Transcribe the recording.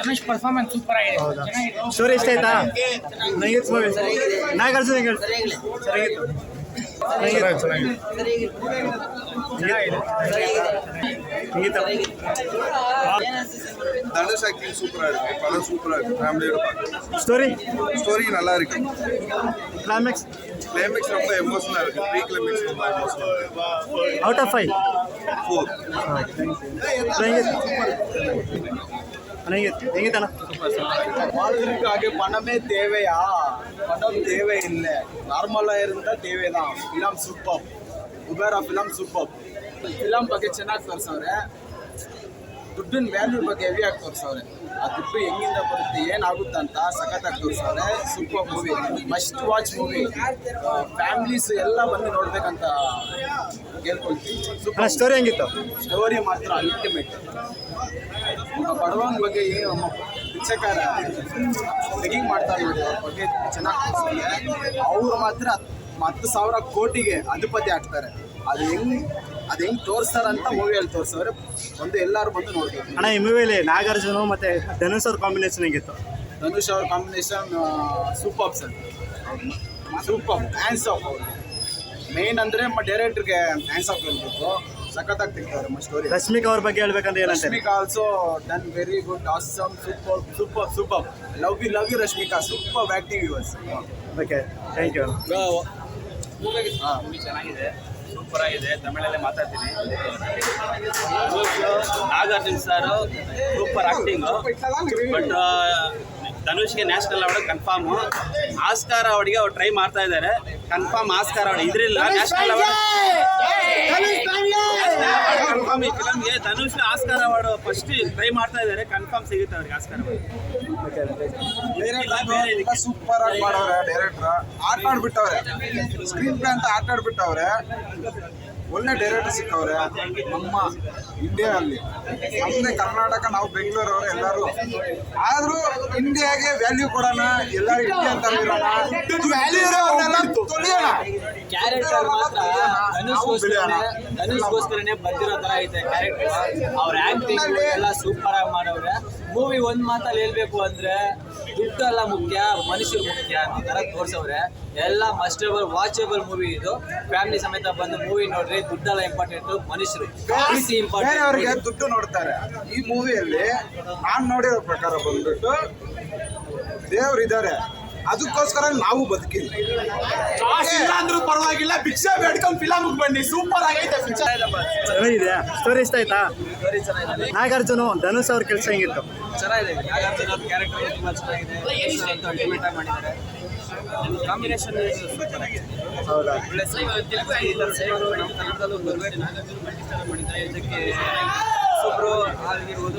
Dhanush performance super ಆಗಿದೆ. ಚೆನ್ನಾಗಿದೆ. Story ಇಷ್ಟ ಆಯ್ತಾ? ನಂಗಿತ್ತು ಮೂವಿ ನಾಗಾರ್ಜುನ ಹೆಂಗೆ தனுஷ் ஆக்டிங் சூப்பராக இருக்கு, படம் சூப்பராக இருக்கு, ஃபேமிலியோட பார்க்கலாம். ஸ்டோரி நல்லா இருக்கு. கிளைமேக்ஸ் ரொம்ப எமோஷனலாக இருக்கு. ப்ரீ கிளைமேக்ஸ் ரொம்ப எமோஷனலாக இருக்கு. Out of 5 4 ಹೆಂಗಿತ್ತಣ್ಣ? வாழ்றதுக்காக பணமே தேவையா? பணம் தேவையில்லை, நார்மலாக இருந்தால் தேவைதான். ಫಿಲಮ್ ಸೂಪರ್, ಉಬೇರಾ ಫಿಲಮ್ ಸೂಪರ್. ಫಿಲಮ್ ಬಗ್ಗೆ ಚೆನ್ನಾಗಿ ತೋರಿಸವ್ರೆ. ದುಡ್ಡಿನ ವ್ಯಾಲ್ಯೂ ಬಗ್ಗೆ ಹೆವಿಯಾಗಿ ತೋರಿಸವ್ರೆ. ಆ ದುಡ್ಡು ಹೆಂಗಿಂದ ಬರುತ್ತೆ, ಏನಾಗುತ್ತೆ ಅಂತ ಸಖತ್ತಾಗಿ ತೋರಿಸವ್ರೆ. Super movie, must watch movie. Families ಎಲ್ಲ ಬಂದು ನೋಡ್ಬೇಕಂತ ಕೇಳ್ಕೊಳ್ತೀವಿ. ಸೂಪರ್ ಸ್ಟೋರಿ ಹೆಂಗಿತ್ತು? ಸ್ಟೋರಿ ಮಾತ್ರ ಅಲ್ಟಿಮೇಟ್. ಒಬ್ಬ ಬಡವನ ಬಗ್ಗೆ ನಮ್ಮ ಭಿಕ್ಷಕಾರ ಬೆಗಿಂಗ್ ಮಾಡ್ತಾರೆ ನೋಡಿ, ಅವ್ರ ಬಗ್ಗೆ ಚೆನ್ನಾಗಿ ತೋರಿಸ್ತಾರೆ. ಅವ್ರು ಮಾತ್ರ 10,000 ಕೋಟಿಗೆ ಅಧಿಪತಿ ಆಗ್ತಾರೆ. ಅದು ಹೆಂಗೆ ತೋರಿಸ್ತಾರಂತ ಮೂವಿಯಲ್ಲಿ ತೋರಿಸೋರೆ. ಎಲ್ಲರೂ ಬಂದು ನೋಡ್ಬೇಕು. ಅಣ್ಣ, ಈ ಮೂವಿಯಲ್ಲಿ ನಾಗಾರ್ಜುನ ಮತ್ತೆ ಧನುಷ್ ಅವ್ರ ಕಾಂಬಿನೇಷನ್ ಹೆಂಗಿತ್ತು? ಧನುಷ್ ಅವ್ರ combination super sir, super. Hands of ಅವರು ಮೇನ್ ಅಂದರೆ ಡೈರೆಕ್ಟ್ರಿಗೆ ಹ್ಯಾಂಡ್ಸ್ ಆಫ್ ಹೇಳ್ಬೇಕು. ಸಖತ್ತಾಗಿ ತೆಗ್ತಾರೆ ಸ್ಟೋರಿ. ರಶ್ಮಿಕಾ ಅವ್ರ ಬಗ್ಗೆ ಹೇಳ್ಬೇಕಂದ್ರೆ ಏನಂತ? Rashmika also done very good, awesome, super. Love you Rashmika, super acting yours. Okay, thank you. Movie ಚೆನ್ನಾಗಿದೆ, ಸೂಪರ್ ಆಗಿದೆ. ತಮಿಳಲ್ಲೇ ಮಾತಾಡ್ತೀನಿ. Nagarjuna sir super acting. But ಧನುಷ್ಗೆ ನ್ಯಾಷನಲ್ ಅವಾರ್ಡ್ ಕನ್ಫರ್ಮು. ಆಸ್ಕಾರ್ ಅವಾರ್ಡ್ಗೆ ಅವ್ರು ಟ್ರೈ ಮಾಡ್ತಾ ಇದ್ದಾರೆ. ಕನ್ಫರ್ಮ್ ಆಸ್ಕಾರ್ ಅವಾರ್ಡ್ ಇದ್ರಿಲ್ಲ, ನ್ಯಾಷನಲ್ ಅವಾರ್ಡ್ ಕನ್ಫರ್ಮ್. ಈ ಫಿಲಮ್ಗೆ Dhanush Oscar award first try ಮಾಡ್ತಾ ಇದ್ದಾರೆ. ಕನ್ಫರ್ಮ್ ಸಿಗುತ್ತೆ ಅವ್ರಿಗೆ ಆಸ್ಕಾರ್ ಅವಾರ್ಡ್. ಸೂಪರ್ ಆಗಿ ಮಾಡವ್ರೆ ಡೈರೆಕ್ಟ್ರ್. ಆಟ ಆಡ್ಬಿಟ್ಟವ್ರೆ, ಸ್ಕ್ರೀನ್ ಪ್ಲೇ ಅಂತ ಆಟ ಆಡ್ಬಿಟ್ಟವ್ರೆ. ಒಳ್ಳೆ ಡೈರೆಕ್ಟರ್ ಸಿಕ್ಕವ್ರೆ ನಮ್ಮ ಇಂಡಿಯಾದಲ್ಲಿ. ನಮ್ಮದೇ ಕರ್ನಾಟಕ, ನಾವು ಬೆಂಗಳೂರವ್ರು ಎಲ್ಲರೂ. ಆದರೂ ಇಂಡಿಯಾಗೆ ವ್ಯಾಲ್ಯೂ ಕೊಡೋಣ, ಎಲ್ಲರೂ ಇಂಡಿಯಾ ಅಂತ ಇರೋಣ. ಕ್ಯಾರೆಕ್ಟರ್ ಮಾತ್ರ ಧನುಷ್ಗೋಸ್ಕರನೇ ಬಂದಿರೋ ಥರ ಐತೆ ಕ್ಯಾರೆಕ್ಟರ್. ಅವ್ರ ಆ್ಯಕ್ಟಿಂಗ್ ಎಲ್ಲ ಸೂಪರ್ ಆಗಿ ಮಾಡವ್ರೆ. ಮೂವಿ ಒಂದು ಮಾತಲ್ಲಿ ಹೇಳ್ಬೇಕು ಅಂದರೆ ದುಡ್ಡೆಲ್ಲ ಮುಖ್ಯ, ಮನುಷ್ಯರು ಮುಖ್ಯ ಅನ್ನೋ ಥರ ತೋರಿಸವ್ರೆ. ಎಲ್ಲ ಮಸ್ಟೇಬಲ್ ವಾಚೇಬಲ್ ಮೂವಿ ಇದು. ಫ್ಯಾಮಿಲಿ ಸಮೇತ ಬಂದು ಮೂವಿ ನೋಡ್ರಿ. ದುಡ್ಡೆಲ್ಲ ಇಂಪಾರ್ಟೆಂಟು, ಮನುಷ್ಯರು ಇಂಪಾರ್ಟೆಂಟ್. ಅವರಿಗೆ ದುಡ್ಡು ನೋಡ್ತಾರೆ. ಈ ಮೂವಿಯಲ್ಲಿ ನಾನು ನೋಡಿರೋ ಪ್ರಕಾರ ಬಂದ್ಬಿಟ್ಟು ದೇವ್ರಿದ್ದಾರೆ, ಅದಕ್ಕೋಸ್ಕರ ನಾವು ಬದುಕಿಲ್ಲ. ಅಂದ್ರೂ ಪರವಾಗಿಲ್ಲ, ಭಿಕ್ಷೆ ಬೇಡ್ಕೊಂಡು ಫಿಲಮ್ಗೆ ಬನ್ನಿ. ಸೂಪರ್ ಆಗೈತೆ ಪಿಕ್ಚರ್. ಚೆನ್ನಾಗಿದೆ. ಸ್ಟೋರಿ ಇಷ್ಟ ಆಯ್ತಾ? ಸ್ಟೋರಿ ಚೆನ್ನಾಗಿದೆ. ನಾಗಾರ್ಜುನ ಧನುಷ್ ಅವ್ರ ಕೆಲಸ ಹೆಂಗಿತ್ತು? ಚೆನ್ನಾಗಿದೆ. ನಾಗಾರ್ಜುನ ಅವ್ರ ಕ್ಯಾರೆಕ್ಟರ್ ತುಂಬ ಚೆನ್ನಾಗಿದೆ. ಅಲ್ಟಿಮೇಟ್ ಆಗಿ ಮಾಡಿದ್ದಾರೆ. ಕಾಂಬಿನೇಷನ್ ಸೂಪರ್ ಆಗಿದೆ. ಹೌದಾ? ಒಳ್ಳೆ ತೆಲುಗು ಆಗಿದ್ದಾರೆ ಸೇವರು. ನಮ್ಮ ಕನ್ನಡದಲ್ಲೂ ನಾಗಾರ್ಜುನ ಮಾಡಿದ್ದಾರೆ. ಇದಕ್ಕೆ ಸೂಪರು ಆಗಿರ್ಬೋದು.